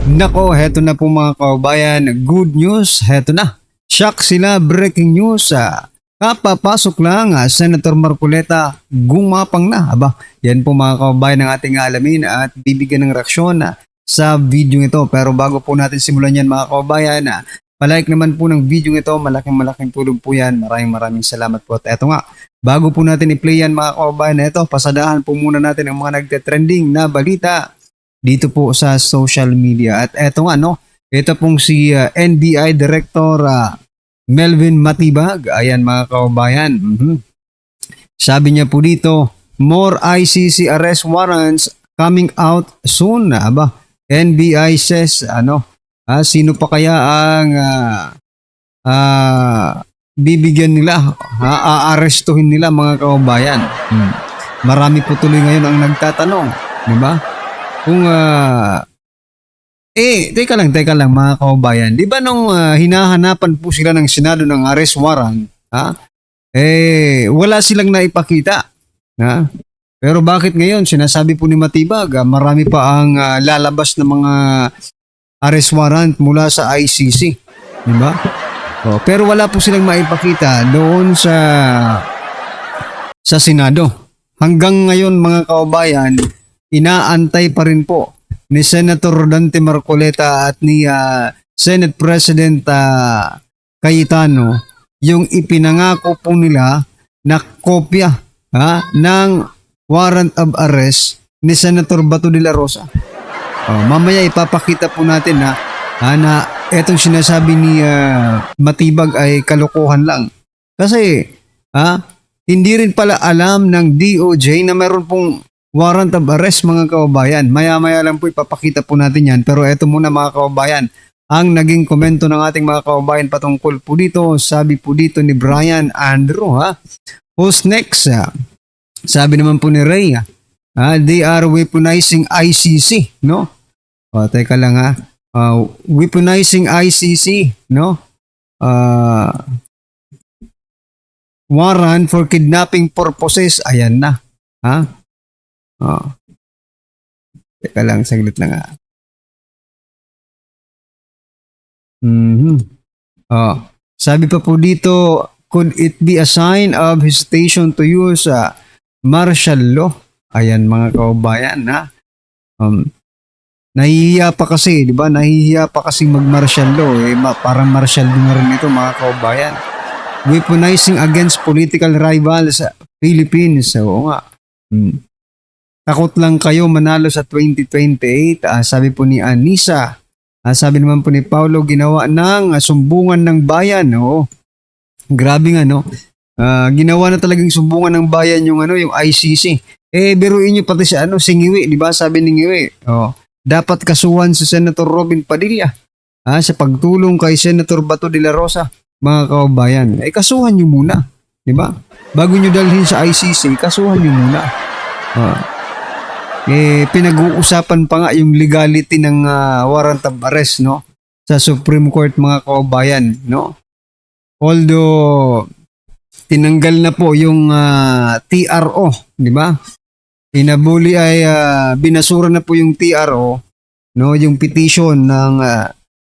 Nako, heto na po mga kababayan. Good news, heto na. Shock sila, breaking news. Kapapasok lang, Senator Marcoleta, gumapang na. Aba, yan po mga kababayan ang ating alamin at bibigyan ng reaksyon sa video ito. Pero bago po natin simulan yan mga kababayan, palike naman po ng video ito. Malaking tulong po yan. Maraming salamat po. At eto nga, bago po natin i-play yan mga kababayan, eto, pasadahan po muna natin ang mga nagte-trending na balita dito po sa social media. At eto nga, no, ito pong si NBI Director Melvin Matibag. Ayan mga kababayan. Sabi niya po dito, more ICC arrest warrants coming out soon. Aba, NBI says, sino pa kaya ang bibigyan nila, aarestuhin nila mga kababayan. Marami po tuloy ngayon ang nagtatanong, di ba? Kung teka lang mga kababayan. Di ba nung hinahanapan po sila ng Senado ng arrest warrant, wala silang naipakita. Pero bakit ngayon sinasabi po ni Matibag, marami pa ang lalabas na mga arrest warrant mula sa ICC, di ba? Pero wala po silang maipakita doon sa Senado. Hanggang ngayon mga kababayan, inaantay pa rin po ni Senator Rodante Marcoleta at ni Senate President Cayetano yung ipinangako po nila na kopya ng warrant of arrest ni Senator Bato de la Rosa. Mamaya ipapakita po natin na etong sinasabi ni Matibag ay kalokohan lang. Kasi hindi rin pala alam ng DOJ na meron pong warrant of arrest mga kababayan. Maya-maya lang po ipapakita po natin yan. Pero eto muna mga kababayan, ang naging komento ng ating mga kababayan patungkol po dito. Sabi po dito ni Brian Andrew, who's next? Sabi naman po ni Ray, they are weaponizing ICC, no? Teka lang weaponizing ICC, no? Warrant for kidnapping purposes. Ayan na. Teka lang, saglit lang Sabi pa po dito, could it be a sign of hesitation to use martial law? Ayan mga kababayan, nahihiya pa kasi, di ba? Nahihiya pa kasi mag-martial law. Parang martial law na rin ito mga kababayan. Weaponizing against political rivals sa Philippines. Oo nga. Takot lang kayo manalo sa 2028, sabi po ni Anisa. Sabi naman po ni Paulo, ginawa ng sumbungan ng bayan. Grabe nga, no? Ginawa na talagang sumbungan ng bayan yung ICC. Biruin nyo pati sa si Ngiwi, di ba? Sabi ni Ngiwi, dapat kasuhan si Senator Robin Padilla sa pagtulong kay Senator Bato de la Rosa, mga kababayan. Kasuhan nyo muna, di ba? Bago nyo dalhin sa ICC, kasuhan nyo muna. Pinag-uusapan pa nga yung legality ng warrant of arrest, no, sa Supreme Court mga kababayan, no. Although tinanggal na po yung TRO, di ba? Inabuli ay binasura na po yung TRO, no, yung petition ng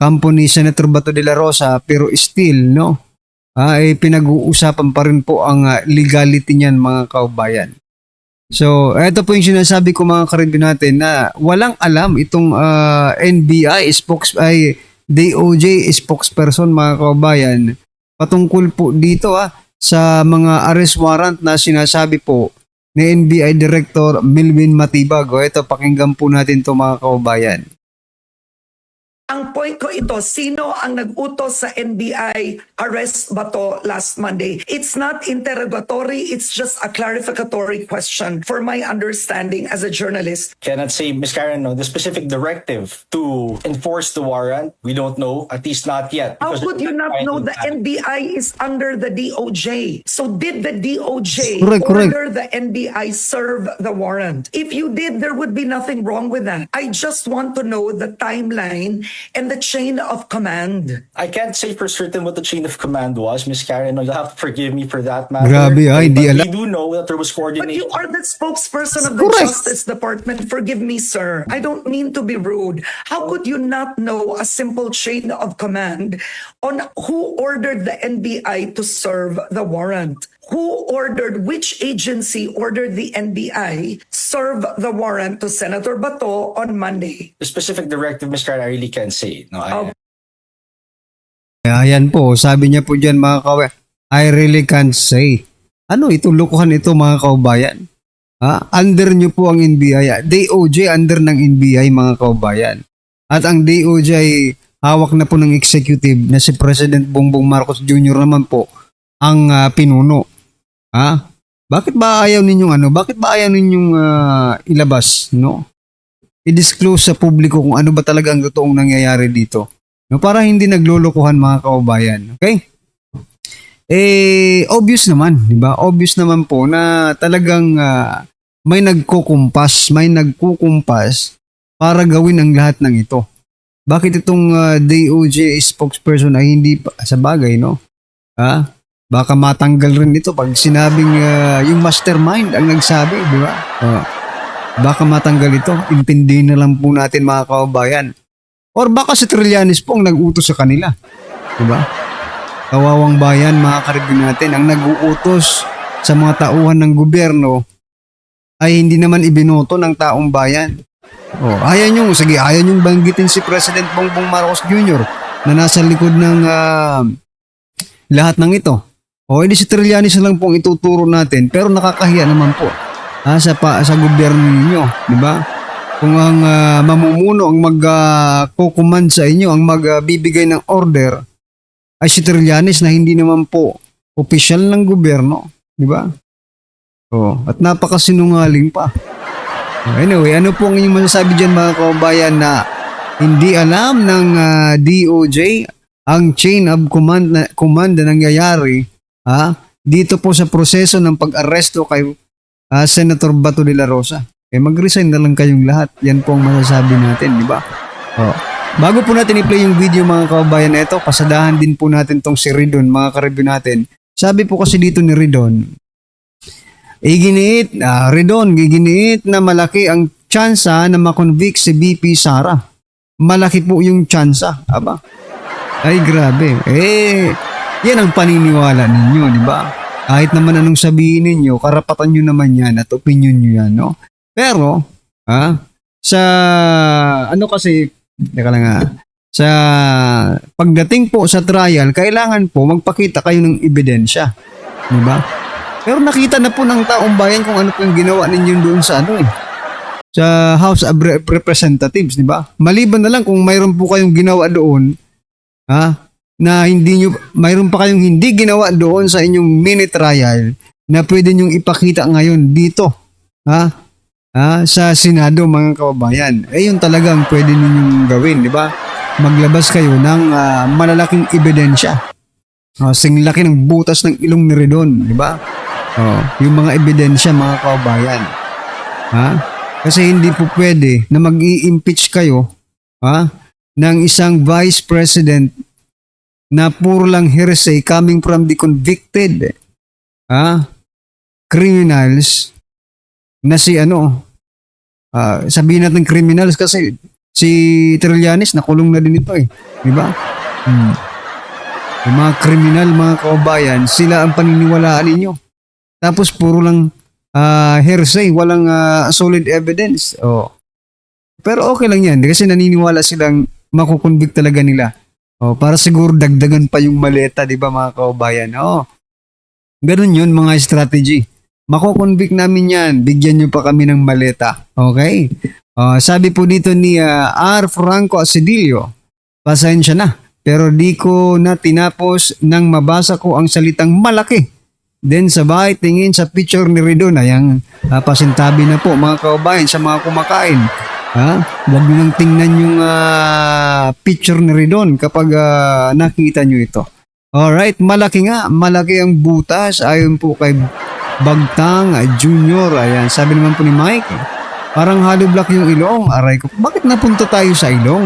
kampo ni Senator Bato de la Rosa, pero still, no, pinag-uusapan pa rin po ang legality niyan mga kababayan. So, ito po yung sinasabi ko mga karibin natin na walang alam itong NBI DOJ spokesperson mga kababayan patungkol po dito sa mga arrest warrant na sinasabi po ni NBI Director Melvin Matibag. Ito, pakinggan po natin to mga kababayan. Ang point ko ito, sino ang nag-utos sa NBI arrest Bato last Monday? It's not interrogatory, it's just a clarificatory question for my understanding as a journalist. Cannot say, Ms. Karen, no, the specific directive to enforce the warrant, we don't know, at least not yet. How could you not know the NBI is under the DOJ? So did the DOJ order the NBI serve the warrant? If you did, there would be nothing wrong with that. I just want to know the timeline and the chain of command. I can't say for certain what the chain of command was, Miss Karen. No, you'll have to forgive me for that matter. Grabe, hindi But alam. we do know that there was But coordination. you are the spokesperson of the Correct. Justice Department. Forgive me, sir. I don't mean to be rude. How could you not know a simple chain of command on who ordered the NBI to serve the warrant? Who ordered, which agency ordered the NBI serve the warrant to Senator Bato on Monday? The specific directive, Miss Karen, I really can't say. No, Oh. Ayan po, sabi niya po dyan mga kabayan, I really can't say. Ano ito, lukuhan ito mga kaubayan? Ha? Under niyo po ang NBI. DOJ under ng NBI mga kaubayan. At ang DOJ hawak na po ng executive na si President Bongbong Marcos Jr. naman po ang pinuno. Ha? Bakit ba ayaw ninyong Bakit ba ayaw ninyong ilabas, no? I-disclose sa publiko kung ano ba talaga ang totoong nangyayari dito. No, para hindi naglulukuhan mga kaubayan. Okay? Obvious naman, di ba? Obvious naman po na talagang may nagkukumpas para gawin ang lahat ng ito. Bakit itong DOJ spokesperson ay hindi sa bagay, no? Baka matanggal rin ito pag sinabing yung mastermind ang nagsabi, di ba? Baka matanggal ito. Intindihin na lang po natin mga kaubayan. Or baka si Trillanes po ang nag-utos sa kanila. Diba? Kawawang bayan, mga karibin natin, ang nag-uutos sa mga tauhan ng gobyerno ay hindi naman ibinoto ng taong bayan. Ayaw niyong banggitin si President Bongbong Marcos Jr. na nasa likod ng lahat ng ito. Edi si Trillanes na lang po ang ituturo natin, pero nakakahiya naman po sa gobyerno ninyo. Diba? Kung ang mamumuno ang mag-command sa inyo, ang magbibigay ng order ay si Trillanes na hindi naman po opisyal ng gobyerno, di ba? At napakasinungaling pa. Anyway, ano po ang inyong masasabi dyan mga kababayan na hindi alam ng DOJ ang chain of command na nangyayari dito po sa proseso ng pag-aresto kay Senator Bato de la Rosa? Mag-resign na lang kayong lahat. Yan po ang masasabi natin, di ba? Bago po natin i-play yung video mga kababayan na ito, pasadahan din po natin tong si Ridon, mga kareview natin. Sabi po kasi dito ni Ridon, iginiit na malaki ang tsansa na makonvict si BP Sara. Malaki po yung tsansa. Aba? Ay grabe. Yan ang paniniwala ninyo, di ba? Kahit naman anong sabihin ninyo, karapatan nyo naman yan at opinion nyo yan, no? Pero, sa pagdating po sa trial, kailangan po magpakita kayo ng ebidensya. Di ba? Pero nakita na po ng taong bayan kung ano po yung ginawa ninyo doon sa sa House of Representatives, di ba? Maliban na lang kung mayroon po kayong ginawa doon, na mayroon pa kayong hindi ginawa doon sa inyong mini trial na pwede nyong ipakita ngayon dito, sa Senado mga kababayan. Yun talaga ang pwede ninyong gawin, di ba? Maglabas kayo ng malalaking ebidensya. Singlaki ng butas ng ilong ni Ridon, di ba? Yung mga ebidensya mga kababayan. Kasi hindi po pwede na mag-i-impeach kayo ng isang vice president na puro lang hearsay coming from the convicted criminals na sabihin natin criminals kasi si Trillanes nakulong na din ito di ba? Yung mga kriminal mga kababayan, sila ang paniniwalaan ninyo. Tapos puro lang hearsay, walang solid evidence. Pero okay lang yan kasi naniniwala silang makukonvict talaga nila. Para siguro dagdagan pa yung maleta, di ba mga kababayan? Ganun yun mga strategy. Makukonvict namin yan, bigyan nyo pa kami ng maleta. Okay? Sabi po dito ni R. Franco Asedillo, pasensya na, pero di ko na tinapos nang mabasa ko ang salitang malaki. Then sabay tingin sa picture ni Ridon, ayang pasintabi na po mga kababayan sa mga kumakain. Huwag nyo nang tingnan yung picture ni Ridon kapag nakita nyo ito. Alright, malaki ang butas ayon po kay Bagtang Junior. Ayan, sabi naman po ni Mike, parang hollow block yung ilong. Aray ko, bakit napunta tayo sa ilong?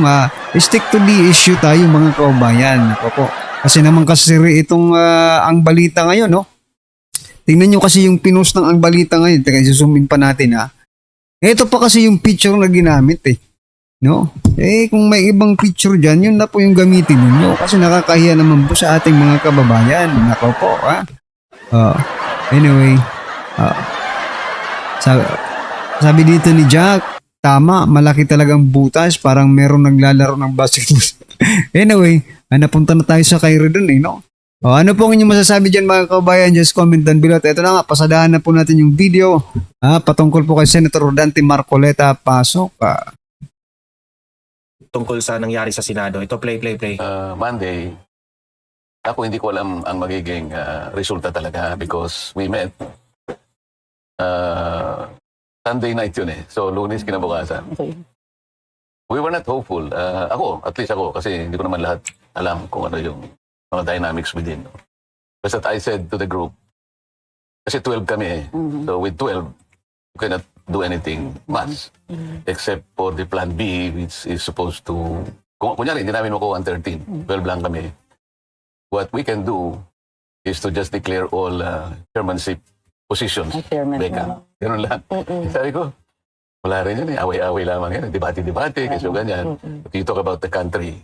stick to the issue tayo mga kababayan. Ako po. Kasi naman kasi itong ang balita ngayon, no? Tingnan nyo kasi yung pinost ng ang balita ngayon. Teka, isusumin pa natin ha. Ito pa kasi yung picture na ginamit eh. No? Kung may ibang picture dyan, yun na po yung gamitin ninyo. Kasi nakakahiya naman po sa ating mga kababayan. Nako po, ha? Anyway, sabi dito ni Jack, tama, malaki talagang butas, parang meron naglalaro ng basketball. Anyway, napunta na tayo sa Cairo dun eh, no? Ano po ang inyong masasabi dyan mga kababayan? Just comment down below. At ito na nga, pasadahan na po natin yung video patungkol po kay Senator Rodante Marcoleta. Pasok. Tungkol sa nangyari sa Senado. Ito, play. Monday, ako hindi ko alam ang magiging resulta talaga because we met Sunday night yun eh. So, Lunes kinabukasan. Okay. We were not hopeful. Ako, at least ako, kasi hindi ko naman lahat alam kung ano yung mga dynamics within. But that I said to the group, kasi 12 kami eh. So with 12, you cannot do anything much except for the plan B which is supposed to, kunyari, hindi namin makuha ang 13. 12 lang kami. What we can do is to just declare all chairmanship positions. Chairman. Beka. Ganun lang. Sabi ko, wala rin yun eh. Away-away lamang yan. Debate-debate. Kasi ganyan. But you talk about the country.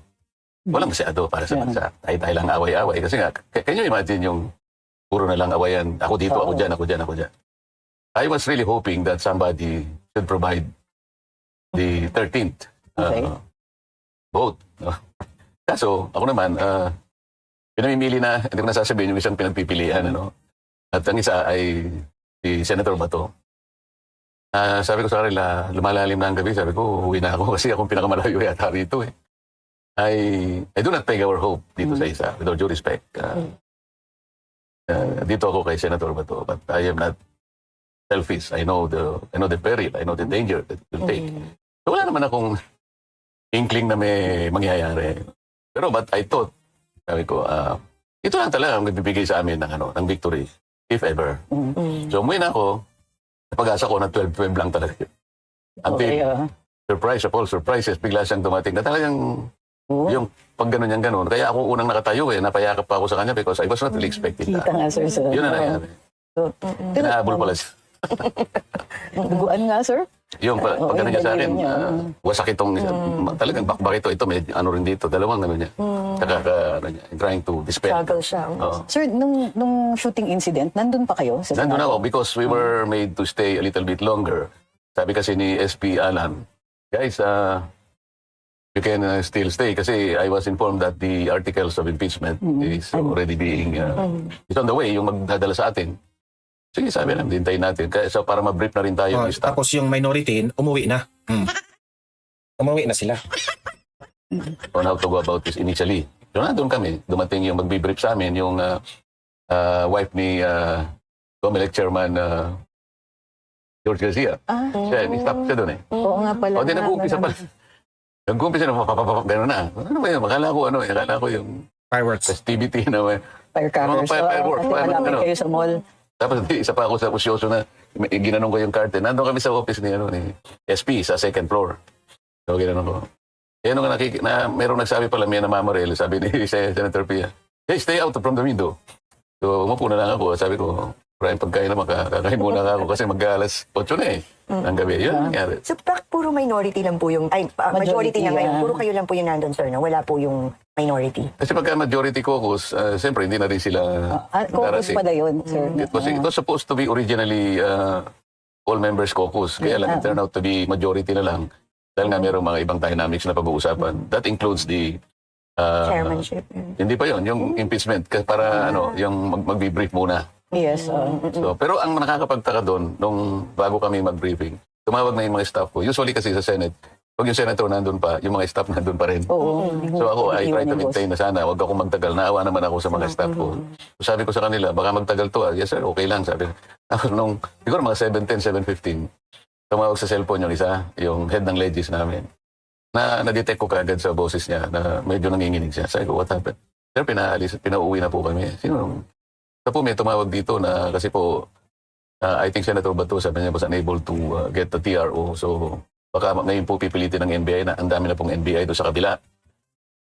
Walang masyado para sa bansa. Tayo lang away-away. Kasi nga, can you imagine yung puro na lang awayan? Ako dito, ako dyan, ako dyan, ako dyan. I was really hoping that somebody should provide the 13th vote. No? Kaso, ako naman, pinamimili na, hindi ko nasasabihin yung isang pinagpipilian. Ano? At ang isa ay si Senator Bato. Sabi ko sa kanila, lumalalim na ang gabi. Sabi ko, uwi na ako kasi akong pinakamalayo yata rito eh. I do not peg our hope dito sa isa, with all due respect. Dito ako kay Senator Bato, but I am not selfish. I know the peril, I know the danger that it will take. So wala naman akong inkling na may mangyayari. Pero but I thought, sabi ko, ito lang talaga ang magbibigay sa amin ng victory, if ever. So umuwi na ako, napag-asa ko na 12-12 lang talaga. Until, surprise of all surprises, bigla siyang dumating na talagang yung pag gano'n yan gano'n. Kaya ako unang nakatayo eh, napayakap pa ako sa kanya because I was not really expecting that. Kita nga, sir. Yun na nangyari. Hinahabol pala siya. Duguan nga, sir. Yung pag gano'n niya sa akin, wasak itong, talagang bakbak ito, may ano rin dito, dalawang gano'n niya. Saka trying to dispel. Struggle siya. Sir, nung shooting incident, nandun pa kayo? Sa Nandun Senado? ako because we were made to stay a little bit longer. Sabi kasi ni SP Alan, guys, you can still stay kasi I was informed that the articles of impeachment is already being is on the way, yung magdadala sa atin. Sige, sabi namin, hintayin natin. Kaya so para ma-brief na rin tayo. Tapos yung minority, umuwi na. Umuwi na sila. On how to go about this initially. So nandun kami, dumating yung magbi-brief sa amin, yung wife ni COMELEC Chairman George Garcia. Siya, stop siya doon eh. Oo nga pala. O, di nag-uumpisa pa. Nag-uumpisa na, gano'n na. Ano ba yun? Akala ko yung Fireworks. festivity na may... Firecrackers. Mga fireworks. Kasi malapit Ano? kayo sa mall. Tapos isa pa ako sa usyoso na ginanong ko yung carte. Nandun kami sa office ni SP sa second floor. So ginanong ko. Kaya nung merong nagsabi pala, may namamarel, sabi ni Senator Pia, hey, stay out from the window. So umupo na lang ako. Sabi ko, maraming pagkain naman, kakain muna ako kasi mag-alas 8 na eh. Ang gabi. Yun ang nangyari. So, puro minority lang po yung, majority na ngayon. Puro kayo lang po yung nandun, sir, no? Wala po yung minority. Kasi pagka majority caucus, siyempre hindi na rin sila Caucus pala yun, sir. It was supposed to be originally all members caucus. Kaya lang it turned out to be majority na lang. Dahil nga mayroong mga ibang dynamics na pag-uusapan. That includes the Chairmanship. hindi pa yon yung impeachment para yung magbi-brief muna. Yes. So, pero ang nakakapagtaka doon nung bago kami mag-briefing, tumawag na yung mga staff ko. Usually kasi sa Senate, pag yung senator nandun pa, yung mga staff nandun pa rin. Oo. So ako, I try to maintain na sana, wag akong magtagal. Naawa naman ako sa mga staff ko. So sabi ko sa kanila, baka magtagal to. Yes sir, okay lang. Sabi nung, siguro mga 7:10, 7:15, tumawag sa cellphone yung isa, yung head ng legis namin. Na-detect ko kaagad sa boses niya na medyo nanginginig siya. Sabi ko, what happened? Sir, pinauwi na po kami. Sino? So po may tumawag dito na kasi po, I think Senator Bato, sabi niya was unable to get the TRO. So baka ngayon po pipilitin ng NBI na ang dami na pong NBI doon sa kabila.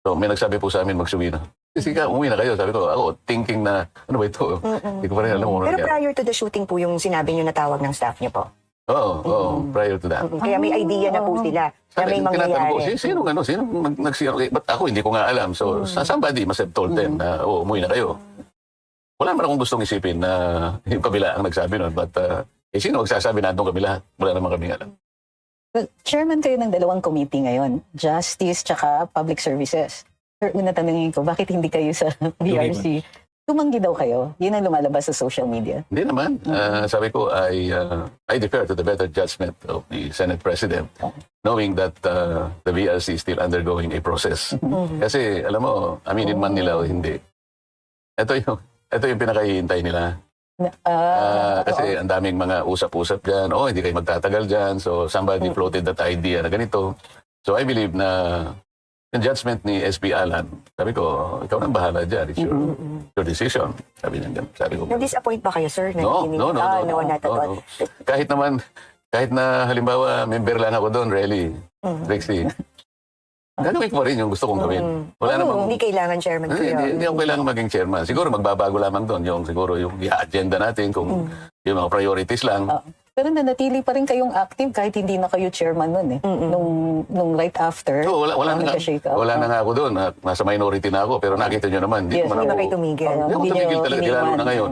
So may nagsabi po sa amin magsuwi na. Kasi umuwi na kayo. Sabi ko, ako thinking na, ano ba ito? Hindi ko pa rin alam kung ano Pero nangyari. prior to the shooting po yung sinabi niyo na tawag ng staff niyo po. Oo, prior to that. Kaya may idea na po sila na may Tinatanong ko, mangyayari. sino nag-CR? Ba't ako hindi ko nga alam. So somebody must have told them na, umuwi na kayo. Wala naman akong gustong isipin na yung kabila ang nagsabi nun. But sino magsasabi na doon kami lahat? Wala naman kami alam. Well, chairman kayo ng dalawang committee ngayon, Justice tsaka Public Services. Sir, una tanongin ko, bakit hindi kayo sa BRC? Tumanggi daw kayo. Yun ang lumalabas sa social media. Hindi naman. Sabi ko, I defer to the better judgment of the Senate President, knowing that the VRC is still undergoing a process. Kasi, alam mo, aminin man nila o hindi, ito yung pinakahihintay nila. Kasi ang daming mga usap-usap dyan, hindi kayo magtatagal dyan, so somebody floated that idea na ganito. So I believe na yung judgment ni SP Alan, sabi ko, ikaw nang bahala dyan, it's your decision. Sabi niya, sabi ko. Na-disappoint ba kayo, sir? No. No, not at all. Kahit na halimbawa, member lang ako doon, really, Trixie. Gagawin ko pa rin yung gusto kong gawin. Wala namang, Hindi kailangan chairman kayo. hindi ako kailangan maging chairman. Siguro magbabago lamang doon yung siguro yung agenda natin kung yung mga priorities lang. Pero nanatili pa rin kayong active kahit hindi na kayo chairman nun eh. Nung right after, So, wala na nagka-shake up. wala na nga ako doon. Nasa minority na ako pero nakita nyo naman, hindi Yes, naman Hindi ba ako. kayo tumigil? Hindi ako Hindi tumigil nyo talaga, di lalo iniwan. na ngayon.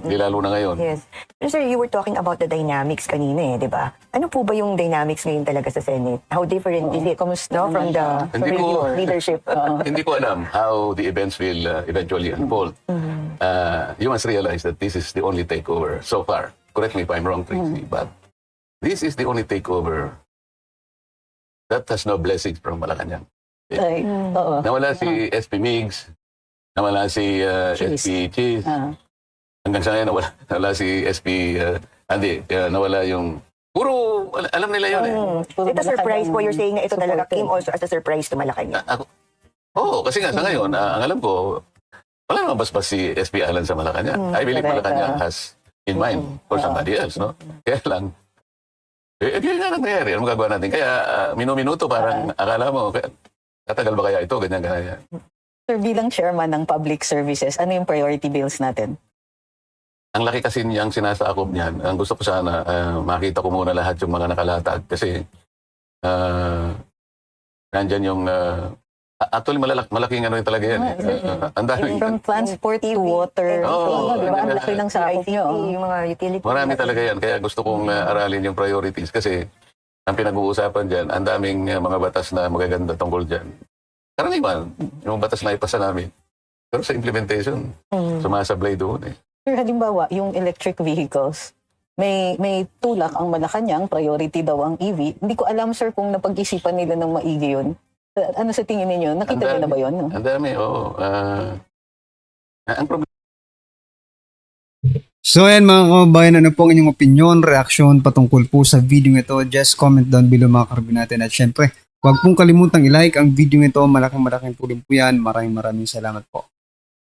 Di lalo na ngayon. Yes. Pero sir, you were talking about the dynamics kanina di ba? Ano po ba yung dynamics ngayon talaga sa Senate? How different is it? Kamusta No, from naman the siya? Hindi ko- your leadership. Hindi ko alam how the events will eventually unfold. You must realize that this is the only takeover so far. Correct me if I'm wrong, Tracy, but this is the only takeover that has no blessings from Malacanang. Ay, oo. Nawala si SP Migs, nawala si Cheese. SP Cheese. Hanggang sa ngayon, nawala si SP Andy. Nawala yung... Puro, alam nila yun eh. Puro Ito surprise po. You're saying na ito talaga supported. came also as a surprise to Malacanang. Kasi nga sa ngayon, ang alam ko, wala naman basbas si SP Alan sa Malacanang. I believe correct, Malacanang has in mind for somebody else, no? Kaya lang, yun nga nangyayari. Ano magagawa natin? Kaya minuminuto parang akala mo, katagal ba kaya ito? Ganyan. Sir, bilang chairman ng Public Services, ano yung priority bills natin? Ang laki kasi niyang sinasakop niyan. Ang gusto ko sana, makita ko muna lahat yung mga nakalatag. Kasi, nandyan yung, actually malaking ano yung talaga yan. Ang dami. From transport to water. Oo, Diba? Ang laki ng sakop nyo. yung mga utility. Marami talaga yan. Kaya gusto kong aralin yung priorities. Kasi, ang pinag-uusapan dyan, ang daming mga batas na magaganda tungkol dyan. Karaniwan, yung batas na ipasa namin. Pero sa implementation, sumasablay doon eh. Sir, halimbawa, yung electric vehicles, may tulak ang Malacanang, priority daw ang EV. Hindi ko alam, sir, kung napag-isipan nila ng maigi yun. Ano sa tingin ninyo? Nakita niyo na ba yun? No? Ang dami, oo. Ang problema, So ayan mga kababayan, ano pong inyong opinion, reaksyon patungkol po sa video ito? Just comment down below mga karabin natin. At syempre, huwag pong kalimutang i-like ang video ito. Malaking tulong po yan. Maraming salamat po.